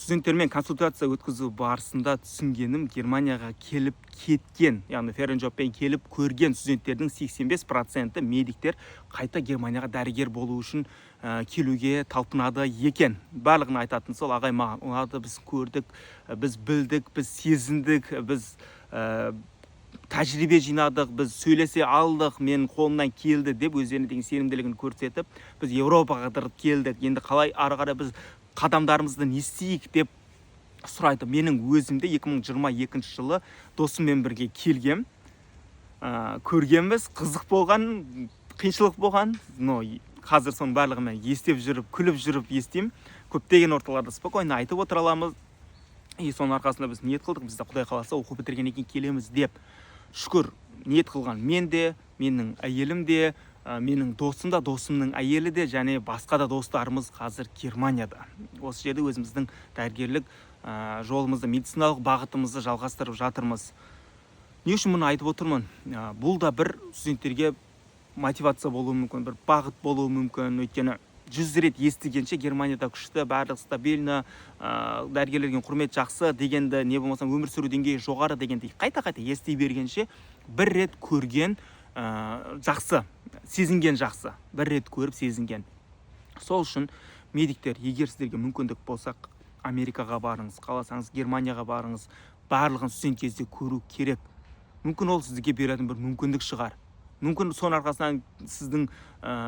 студенттермен консультация өткізу барысында түсінгенім, Германияға келіп кеткен, яғни ференжоппен келіп көрген студенттердің 85% медиктер қайта Германияға дәрігер болу үшін келуге талпынады екен. Барлығын айтатын сол, ағай маған ұнады, біз көрдік, біз білдік, біз сезіндік, біз тәжірибе жинадық, біз сөйлесе алдық, мен қолымнан келді деп өздеріне деген сенімділігін көрсетіп, біз Еуропаға келдік, енді қалай ары қарай біз қадамдарымызды не істейік деп сұрайды. Менің өзімде 2022 жылы досыммен бірге келгем, көргенбіз, қызық болған, қиыншылық болған, но қазір соның барлығымен естеп жүріп, күліп жүріп естеймін. Көптеген орталарда спокойно айтып отыра аламыз. Соның арқасында біз ниет қылдық, бізді Құдай қаласа оқу бітіргеннен кейін келеміз деп. Шүкір, ниет қылған мен де, менің әйелім де, менің досым да, досымның әйелі де, және басқа да достарымыз қазір Германияда. Осы жерде өзіміздің дәрігерлік жолымызды, медициналық бағытымызды жалғастырып жатырмыз. Не үшін мұны айтып отырмын? Бұл да бір студенттерге мотивация болуы мүмкін, бір бағыт болуы мүмкін. Өйткені 100 рет естігенше Германияда күшті, барлық стабильно, дәрігерлерге құрмет жақсы дегенді, не болмаса өмір сүру деңгейі жоғары дегенді қайта-қайта ести бергенше бір рет көрген жақсы, сезінген жақсы, бір рет көріп сезінген. Сол үшін медиктер, егер сіздерге мүмкіндік болсақ, Америкаға барыңыз, қаласаңыз Германияға барыңыз, барлығын студент кезде көру керек. Мүмкін ол сізге беретін бір мүмкіндік шығар. Мүмкін соның арқасынан сіздің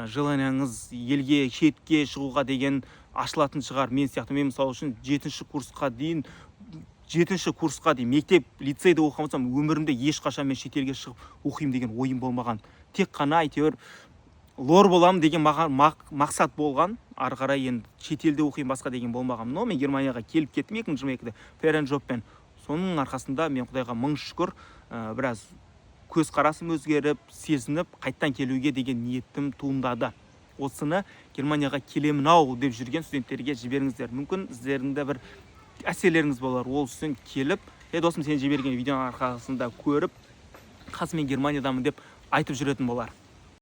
желанияңыз елге, шетке шығуға деген ашылатын шығар. Мен сияқты, мен мысалы үшін 7-ші курсқа дейін мектеп, лицейде оқымасам, өмірімде ешқашан мен шетелге шығып оқимын деген ойым болмаған. Тек қана әйтеуір лор боламын деген маған мақсат болған. Ары қарай енді шетелде оқимын басқа деген болмаған. Но мен Германияға келіп кеттім 2022-де ференжоппен. Соның арқасында мен Құдайға мың шүкір, біраз көзқарасым өзгеріп, сезініп, қайттан келуге деген ниетім туындады. Осыны Германияға келемін ау деп жүрген студенттерге жіберіңіздер. Мүмкін сіздердің бір әсерлеріңіз болар. Ол үшін келіп, досым сен жіберген видеоның арқасында көріп, қазір мен Германиядамын деп айтып жүретін болар.